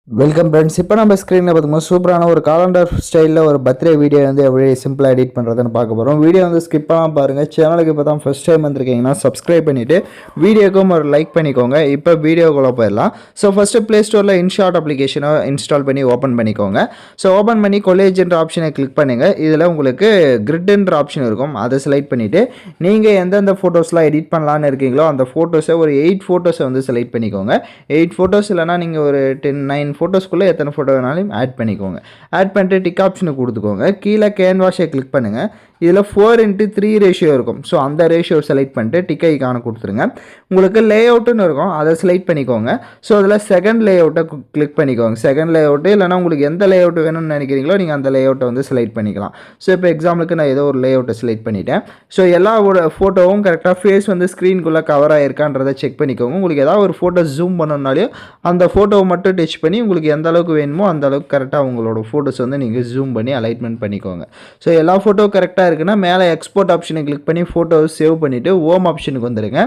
Welcome friends. இப்போ நம்ம ஸ்க்ரீனில் பார்த்துக்கோங்க சூப்பரான ஒரு காலண்டர் ஸ்டைலில் ஒரு பர்த்டே வீடியோ வந்து எப்படி சிம்பிளாக எடிட் பண்ணுறதுன்னு பார்க்க போகிறோம். வீடியோ வந்து ஸ்கிப் பண்ணாமல் பாருங்கள். சேனலுக்கு இப்போ தான் ஃபஸ்ட் டைம் வந்திருக்கீங்கன்னா சப்ஸ்கிரைப் பண்ணிவிட்டு வீடியோக்கும் ஒரு லைக் பண்ணிக்கோங்க. இப்போ வீடியோக்குள்ளே போயிடலாம். ஸோ ஃபஸ்ட்டு ப்ளே ஸ்டோரில் இன்ஷாட் அப்ளிகேஷனை இன்ஸ்டால் பண்ணி ஓப்பன் பண்ணிக்கோங்க. ஸோ ஓப்பன் பண்ணி கொலேஜ்ன்ற ஆப்ஷனை கிளிக் பண்ணுங்கள். இதில் உங்களுக்கு கிரிட்ன்ற ஆப்ஷன் இருக்கும், அதை செலக்ட் பண்ணிவிட்டு நீங்கள் எந்தெந்த ஃபோட்டோஸ்லாம் எடிட் பண்ணலான்னு இருக்கீங்களோ அந்த ஃபோட்டோஸை ஒரு 8 ஃபோட்டோஸை வந்து செலக்ட் பண்ணிக்கோங்க. 8 ஃபோட்டோஸ் இல்லைனா நீங்கள் ஒரு 9 ஃபோட்டோஸ்க்குள்ளே எத்தனை ஃபோட்டோ வேணாலும் ஆட் பண்ணிக்கோங்க. ஆட் பண்ணிட்டு டிக் ஆப்ஷனை கொடுத்துக்கோங்க. கீழே கேன்வாஷை கிளிக் பண்ணுங்கள். இதில் 4:3 ரேஷியோ இருக்கும். ஸோ அந்த ரேஷியோ செலக்ட் பண்ணிட்டு டிக் ஐக்கான கொடுத்துருங்க. உங்களுக்கு லே அவுட்டுன்னு இருக்கும், அதை செலக்ட் பண்ணிக்கோங்க. ஸோ அதில் செகண்ட் லே அவுட்டை கிளிக் பண்ணிக்கோங்க. செகண்ட் லே அவுட்டு இல்லைனா உங்களுக்கு எந்த லே அவுட் வேணும்னு நினைக்கிறீங்களோ நீங்கள் அந்த லே அவுட்டை வந்து செலக்ட் பண்ணிக்கலாம். ஸோ இப்போ எக்ஸாம்பிளுக்கு நான் ஏதோ ஒரு லே அவுட்டை செலக்ட் பண்ணிட்டேன். ஸோ எல்லா ஒரு ஃபோட்டோவும் கரெக்டாக ஃபேஸ் வந்து ஸ்க்ரீனுக்குள்ளே கவர் ஆகிருக்கான்றதை செக் பண்ணிக்கோங்க. உங்களுக்கு ஏதாவது ஒரு ஃபோட்டோ ஜூம் பண்ணணுன்னாலே அந்த ஃபோட்டோவை மட்டும் டச் பண்ணி உங்களுக்கு எந்த அளவுக்கு வேணுமோ அந்த அளவுக்கு கரெக்டாக உங்களோட ஃபோட்டோஸ் வந்து நீங்கள் ஜூம் பண்ணி அலைட்மெண்ட் பண்ணிக்கோங்க. ஸோ எல்லா ஃபோட்டோ கரெக்டாக இருக்குன்னா மேலே எக்ஸ்போர்ட் ஆப்ஷனை கிளிக் பண்ணி ஃபோட்டோவை சேவ் பண்ணிவிட்டு ஹோம் ஆப்ஷனுக்கு வந்துடுங்க.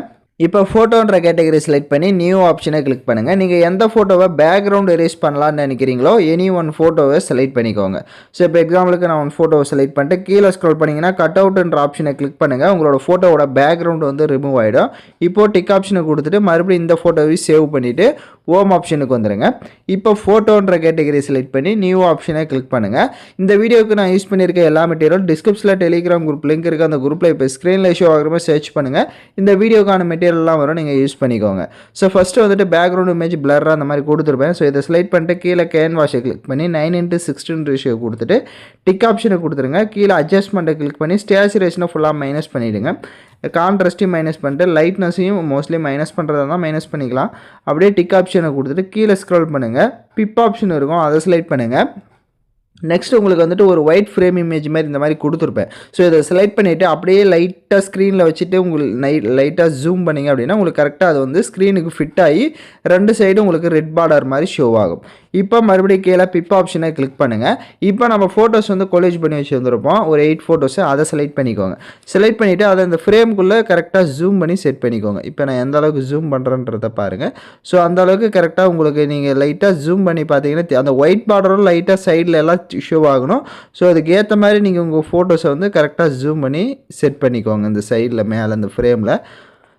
இப்போ ஃபோட்டோன்ற கேட்டகரி செலக்ட் பண்ணி நியூ ஆப்ஷனை கிளிக் பண்ணுங்கள். நீங்கள் எந்த ஃபோட்டோவை பேக்ரவுண்ட் எரேஸ் பண்ணலான்னு நினைக்கிறீங்களோ எனி ஒன் ஃபோட்டோவை செலக்ட் பண்ணிக்கோங்க. ஸோ இப்போ எக்ஸாம்பிளுக்கு நான் ஒன் ஃபோட்டோவை செலக்ட் பண்ணிட்டு கீழே ஸ்க்ரோல் பண்ணிங்கன்னா கட் அவுட்ன்ற ஆப்ஷனை கிளிக் பண்ணுங்கள். உங்களோட ஃபோட்டோவோட பேக்ரவுண்ட் வந்து ரிமூவ் ஆகிடும். இப்போது டிக் ஆப்ஷனை கொடுத்துட்டு மறுபடியும் இந்த ஃபோட்டோவை சேவ் பண்ணிவிட்டு ஹோம் ஆப்ஷனுக்கு வந்துடுங்க. இப்போ ஃபோட்டோன்ற கேட்டகரி செலக்ட் பண்ணி நியூ ஆப்ஷனை கிளிக் பண்ணுங்கள். இந்த வீடியோவுக்கு நான் யூஸ் பண்ணியிருக்க எல்லா மெட்டீரியல் டிஸ்கிரிப்ஷனில் டெலிகிராம் குரூப் லிங்க் இருக்குது. அந்த குரூப்பில் இப்போ ஸ்க்ரீனில் ஷோ ஆகிற மாதிரி சர்ச் பண்ணுங்கள். இந்த வீடியோக்கான மெட்டீரியல்லாம் வரும், நீங்கள் யூஸ் பண்ணிக்கோங்க. ஸோ ஃபஸ்ட்டு வந்துட்டு பேக்ரவுண்ட் இமேஜ் பிளராக அந்த மாதிரி கொடுத்துருப்பேன். ஸோ இதை செலக்ட் பண்ணிட்டு கீழே கேன்வாஷை கிளிக் பண்ணி 9:16 ரேஷியோ கொடுத்துட்டு டிக் ஆப்ஷனை கொடுத்துருங்க. கீழே அட்ஜஸ்ட்மெண்ட்டை கிளிக் பண்ணி ஸ்டேச்சுரேஷனை ஃபுல்லாக மைனஸ் பண்ணிவிடுங்க. கான்ட்ராஸ்ட்டையும் மைனஸ் பண்ணிட்டு லைட்னஸையும் மோஸ்ட்லி மைனஸ் பண்ணுறதா தான் மைனஸ் பண்ணிக்கலாம். அப்படியே டிக் ஆப்ஷனை கொடுத்துட்டு கீழே ஸ்க்ரோல் பண்ணுங்கள். பிப் ஆப்ஷன் இருக்கும், அதை செலக்ட் பண்ணுங்கள். நெக்ஸ்ட் உங்களுக்கு வந்துட்டு ஒரு ஒயிட் ஃப்ரேம் இமேஜ் மாதிரி இந்த மாதிரி கொடுத்துருப்பேன். ஸோ இதை செலக்ட் பண்ணிவிட்டு அப்படியே லைட்டாக ஸ்க்ரீனில் வச்சுட்டு உங்களுக்கு லைட்டாக ஜூம் பண்ணிங்க அப்படின்னா உங்களுக்கு கரெக்டாக அது வந்து ஸ்க்ரீனுக்கு ஃபிட் ஆகி ரெண்டு சைடும் உங்களுக்கு ரெட் பார்டர் மாதிரி ஷோ ஆகும். இப்போ மறுபடியும் கீழே பிப் ஆப்ஷனை கிளிக் பண்ணுங்கள். இப்போ நம்ம ஃபோட்டோஸ் வந்து கொலேஜ் பண்ணி வச்சுருந்துருப்போம் ஒரு 8 ஃபோட்டோஸை, அதை செலக்ட் பண்ணிக்கோங்க. செலக்ட் பண்ணிவிட்டு அதை இந்த ஃப்ரேம்குள்ளே கரெக்டாக ஜூம் பண்ணி செட் பண்ணிக்கோங்க. இப்போ நான் எந்த அளவுக்கு ஜூம் பண்ணுறேன்றதை பாருங்கள். ஸோ அந்த அளவுக்கு கரெக்டாக உங்களுக்கு நீங்கள் லைட்டாக ஜூம் பண்ணி பார்த்தீங்கன்னா அந்த ஒயிட் பார்டரும் லைட்டாக சைடில் எல்லாம் ஷோ ஆகணும். ஸோ அதுக்கு ஏற்ற மாதிரி நீங்கள் உங்கள் ஃபோட்டோஸை வந்து கரெக்டாக ஜூம் பண்ணி செட் பண்ணிக்கோங்க இந்த சைடில் மேலே இந்த ஃப்ரேமில்.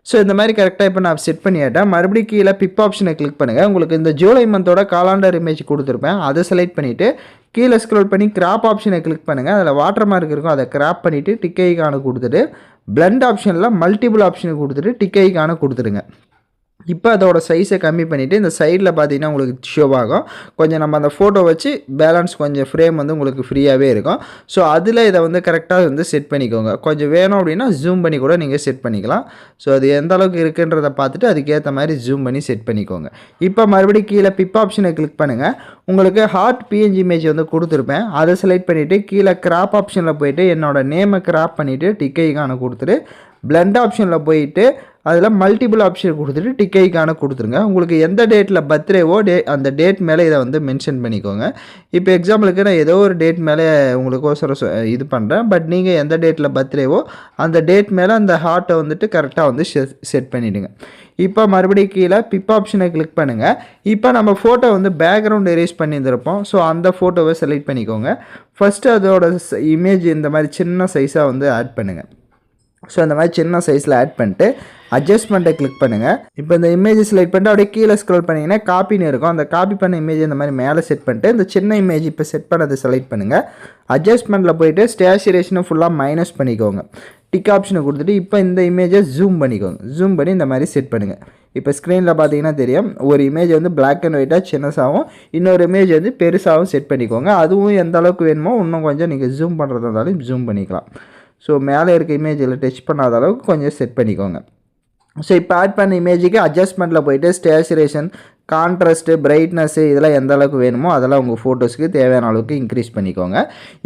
ஸோ இந்த மாதிரி கரெக்டாக இப்போ நான் செட் பண்ணிட்டேன். மறுபடியும் கீழே பிப் ஆப்ஷனை கிளிக் பண்ணுங்கள். உங்களுக்கு இந்த ஜூலை மந்தோட காலாண்டர் இமேஜ் கொடுத்துருப்பேன், அதை செலக்ட் பண்ணிவிட்டு கீழே ஸ்க்ரோல் பண்ணி கிராப் ஆப்ஷனை கிளிக் பண்ணுங்கள். அதில் வாட்டர் மார்க் இருக்கும், அதை கிராப் பண்ணிவிட்டு டிக் ஐக்கான கொடுத்துட்டு பிளெண்ட் ஆப்ஷனில் மல்டிபிள் ஆப்ஷனை கொடுத்துட்டு டிக் ஐக்கான கொடுத்துருங்க. இப்போ அதோட சைஸை கம்மி பண்ணிவிட்டு இந்த சைடில் பார்த்தீங்கன்னா உங்களுக்கு ஷோ ஆகும். கொஞ்சம் நம்ம அந்த ஃபோட்டோ வச்சு பேலன்ஸ் கொஞ்சம் ஃப்ரேம் வந்து உங்களுக்கு ஃப்ரீயாகவே இருக்கும். ஸோ அதில் இதை வந்து கரெக்டாக வந்து செட் பண்ணிக்கோங்க. கொஞ்சம் வேணும் அப்படின்னா ஜூம் பண்ணி கூட நீங்கள் செட் பண்ணிக்கலாம். ஸோ அது எந்த அளவுக்கு இருக்குன்றதை பார்த்துட்டு அதுக்கேற்ற மாதிரி ஜூம் பண்ணி செட் பண்ணிக்கோங்க. இப்போ மறுபடியும் கீழே பிப் ஆப்ஷனை கிளிக் பண்ணுங்கள். உங்களுக்கு ஹார்ட் பிஎன்ஜி இமேஜ் வந்து கொடுத்துருப்பேன், அதை செலக்ட் பண்ணிவிட்டு கீழே கிராப் ஆப்ஷனில் போய்ட்டு என்னோடய நேமை கிராப் பண்ணிவிட்டு டிக் ஐக்கான கொடுத்துட்டு பிளெண்ட் ஆப்ஷனில் போயிட்டு அதில் மல்டிபிள் ஆப்ஷன் கொடுத்துட்டு டிக் ஐக்கான கொடுத்துருங்க. உங்களுக்கு எந்த டேட்டில் பர்த்டேவோ அந்த டேட் மேலே இதை வந்து மென்ஷன் பண்ணிக்கோங்க. இப்போ எக்ஸாம்பிளுக்கு நான் ஏதோ ஒரு டேட் மேலே உங்களுக்கோசரம் இது பண்ணுறேன். பட் நீங்கள் எந்த டேட்டில் பர்த்டேவோ அந்த டேட் மேலே அந்த ஹார்ட்டை வந்துட்டு கரெக்டாக வந்து செட் பண்ணிவிடுங்க. இப்போ மறுபடியும் கீழே பிப் ஆப்ஷனை கிளிக் பண்ணுங்கள். இப்போ நம்ம ஃபோட்டோ வந்து பேக்ரவுண்ட் எரேஸ் பண்ணியிருந்திருப்போம். ஸோ அந்த ஃபோட்டோவை செலக்ட் பண்ணிக்கோங்க. ஃபஸ்ட்டு அதோட இமேஜ் இந்த மாதிரி சின்ன சைஸாக வந்து ஆட் பண்ணுங்கள். ஸோ அந்த மாதிரி சின்ன சைஸில் ஆட் பண்ணிட்டு அட்ஜஸ்ட்மெண்ட்டை கிளிக் பண்ணுங்கள். இப்போ இந்த இமேஜ் செலக்ட் பண்ணிட்டு அப்படியே கீழே ஸ்க்ரோல் பண்ணிங்கன்னா காப்பின்னு இருக்கும். அந்த காப்பி பண்ண இமேஜ் இந்த மாதிரி மேலே செட் பண்ணிட்டு இந்த சின்ன இமேஜ் இப்போ செட் பண்ணதை செலக்ட் பண்ணுங்கள். அட்ஜஸ்ட்மெண்ட்டில் போய்ட்டு ஸ்டேச்சுரேஷனை ஃபுல்லாக மைனஸ் பண்ணிக்கோங்க. டிக் ஆப்ஷனை கொடுத்துட்டு இப்போ இந்த இமேஜை ஜூம் பண்ணிக்கோங்க. ஜூம் பண்ணி இந்த மாதிரி செட் பண்ணுங்கள். இப்போ ஸ்க்ரீனில் பார்த்தீங்கன்னா தெரியும், ஒரு இமேஜ் வந்து பிளாக் அண்ட் ஒயிட்டாக சின்னசாகவும் இன்னொரு இமேஜ் வந்து பெருசாகவும் செட் பண்ணிக்கோங்க. அதுவும் எந்த அளவுக்கு வேணுமோ இன்னும் கொஞ்சம் நீங்கள் ஜூம் பண்ணுறதா இருந்தாலும் ஜூம் பண்ணிக்கலாம். ஸோ மேலே இருக்க இமேஜில் டச் பண்ணாத அளவுக்கு கொஞ்சம் செட் பண்ணிக்கோங்க. ஸோ இப்போ ஆட் பண்ண இமேஜுக்கு அட்ஜஸ்ட்மெண்ட்டில் போய்ட்டு ஸ்டேச்சுரேஷன், கான்ட்ராஸ்ட்டு, பிரைட்னஸ்ஸு இதெல்லாம் எந்த அளவுக்கு வேணுமோ அதெல்லாம் உங்கள் ஃபோட்டோஸ்க்கு தேவையான அளவுக்கு இன்க்ரீஸ் பண்ணிக்கோங்க.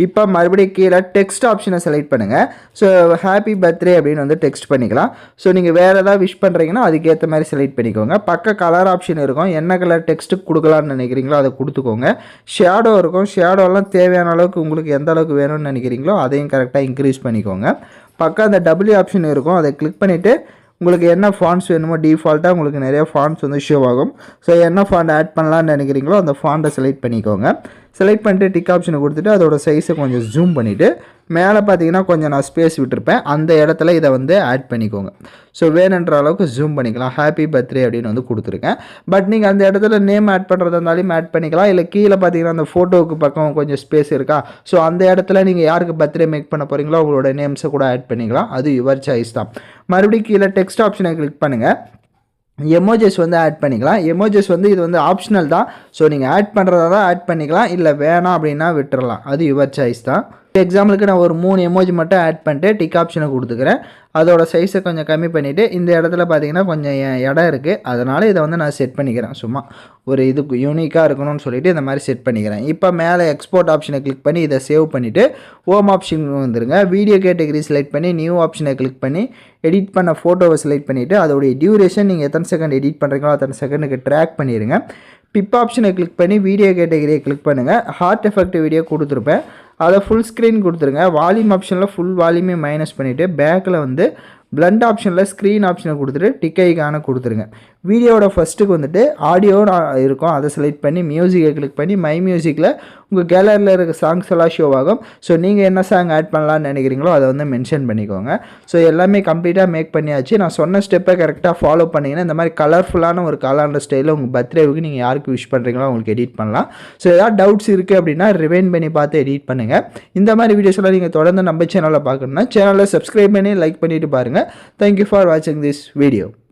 இப்போ மறுபடியும் கீழே டெக்ஸ்ட் ஆப்ஷனை செலக்ட் பண்ணுங்கள். ஸோ ஹாப்பி பர்த்டே அப்படின்னு வந்து டெக்ஸ்ட் பண்ணிக்கலாம். ஸோ நீங்கள் வேறு ஏதாவது விஷ் பண்ணுறீங்கன்னா அதுக்கேற்ற மாதிரி செலக்ட் பண்ணிக்கோங்க. பக்க கலர் ஆப்ஷன் இருக்கும், என்ன கலர் டெக்ஸ்ட்டு கொடுக்கலான்னு நினைக்கிறீங்களோ அதை கொடுத்துக்கோங்க. ஷேடோ இருக்கும், ஷேடோலாம் தேவையான அளவுக்கு உங்களுக்கு எந்த அளவுக்கு வேணும்னு நினைக்கிறீங்களோ அதையும் கரெக்டாக இன்க்ரீஸ் பண்ணிக்கோங்க. பக்கம் அந்த டபிள்யூ ஆப்ஷன் இருக்கும், அதை கிளிக் பண்ணிவிட்டு உங்களுக்கு என்ன ஃபாண்ட்ஸ் வேணுமோ டிஃபால்ட்டாக உங்களுக்கு நிறைய ஃபாண்ட்ஸ் வந்து ஷோ ஆகும். ஸோ என்ன ஃபாண்ட் ஆட் பண்ணலான்னு நினைக்கிறீங்களோ அந்த ஃபாண்ட்டை செலக்ட் பண்ணிக்கோங்க. செலக்ட் பண்ணிட்டு டிக் ஆப்ஷனை கொடுத்துட்டு அதோட சைஸை கொஞ்சம் ஜூம் பண்ணிவிட்டு மேலே பார்த்தீங்கன்னா கொஞ்சம் நான் ஸ்பேஸ் விட்டுருப்பேன், அந்த இடத்துல இதை வந்து ஆட் பண்ணிக்கோங்க. ஸோ வேணுன்ற அளவுக்கு ஜூம் பண்ணிக்கலாம். ஹாப்பி பர்த்டே அப்படின்னு வந்து கொடுத்துருக்கேன். பட் நீங்கள் அந்த இடத்துல நேம் ஆட் பண்ணுறதா இருந்தாலும் ஆட் பண்ணிக்கலாம். இல்லை கீழே பார்த்தீங்கன்னா அந்த ஃபோட்டோவுக்கு பக்கம் கொஞ்சம் ஸ்பேஸ் இருக்கா, ஸோ அந்த இடத்துல நீங்கள் யாருக்கு பர்த்டே மேக் பண்ண போகிறீங்களோ அவங்களோட நேம்ஸை கூட ஆட் பண்ணிக்கலாம். அது யுவர் சாய்ஸ் தான். மறுபடியும் கீழே டெக்ஸ்ட் ஆப்ஷனை கிளிக் பண்ணுங்கள். எமோஜஸ் வந்து ஆட் பண்ணிக்கலாம். எமோஜஸ் வந்து இது வந்து ஆப்ஷனல் தான். ஸோ நீங்கள் ஆட் பண்ணுறதா தான் ஆட் பண்ணிக்கலாம், இல்லை வேணாம் அப்படின்னா விட்டுறலாம். அது யுவர் சாய்ஸ் தான். எக்ஸாம்பிளுக்கு நான் ஒரு 3 எமோஜி மட்டும் ஆட் பண்ணிட்டு டிக் ஆப்ஷனை கொடுத்துக்கிறேன். அதோட சைஸை கொஞ்சம் கம்மி பண்ணிவிட்டு இந்த இடத்துல பார்த்தீங்கன்னா கொஞ்சம் இடம் இருக்குது, அதனால் இதை வந்து நான் செட் பண்ணிக்கிறேன். சும்மா ஒரு இதுக்கு யூனிக்காக இருக்கணும்னு சொல்லிட்டு இந்த மாதிரி செட் பண்ணிக்கிறேன். இப்போ மேலே எக்ஸ்போர்ட் ஆப்ஷனை கிளிக் பண்ணி இதை சேவ் பண்ணிவிட்டு ஹோம் ஆப்ஷன் வந்துருங்க. வீடியோ கேட்டகரி செலக்ட் பண்ணி நியூ ஆப்ஷனை கிளிக் பண்ணி எடிட் பண்ண ஃபோட்டோவை செலக்ட் பண்ணிவிட்டு அதோடைய டியூரேஷன் நீங்கள் எத்தனை செகண்ட் எடிட் பண்ணுறீங்களோ அத்தனை செகண்டுக்கு ட்ராக் பண்ணிடுங்க. பிப் ஆப்ஷனை கிளிக் பண்ணி வீடியோ கேட்டகரியை கிளிக் பண்ணுங்கள். ஹார்ட் எஃபெக்ட் வீடியோ கொடுத்துருப்பேன், அதை ஃபுல் ஸ்க்ரீன் கொடுத்துருங்க. வால்யூம் ஆப்ஷனில் ஃபுல் வால்யூமே மைனஸ் பண்ணிவிட்டு பேக்கில் வந்து பிளண்ட் ஆப்ஷனில் ஸ்க்ரீன் ஆப்ஷனை கொடுத்துட்டு டிக் ஐகானை கொடுத்துருங்க. வீடியோட ஃபஸ்ட்டுக்கு வந்துட்டு ஆடியோ இருக்கும், அதை செலக்ட் பண்ணி மியூசிக்கை கிளிக் பண்ணி மை மியூசிக்கில் உங்கள் கேலரியில் இருக்க சாங்ஸ் எல்லாம் ஷோ ஆகும். ஸோ நீங்கள் என்ன சாங் ஆட் பண்ணலான்னு நினைக்கிறீங்களோ அதை வந்து மென்ஷன் பண்ணிக்கோங்க. ஸோ எல்லாமே கம்ப்ளீட்டாக மேக் பண்ணியாச்சு. நான் சொன்ன ஸ்டெப்பை கரெக்டாக ஃபாலோ பண்ணிங்கன்னா இந்த மாதிரி கலர்ஃபுல்லான ஒரு காலாண்டர் ஸ்டைலில் உங்கள் பர்த்டேவுக்கு நீங்கள் யாருக்கு விஷ் பண்ணுறீங்களோ அவங்களுக்கு எடிட் பண்ணலாம். ஸோ ஏதாவது டவுட்ஸ் இருக்குது அப்படின்னா ரிவைண்ட் பண்ணி பார்த்து எடிட் பண்ணுங்கள். இந்த மாதிரி வீடியோஸ் எல்லாம் நீங்கள் தொடர்ந்து நம்ம சேனலில் பார்க்கணுன்னா சேனலை சப்ஸ்கிரைப் பண்ணி லைக் பண்ணிவிட்டு பாருங்கள். Thank you for watching this video.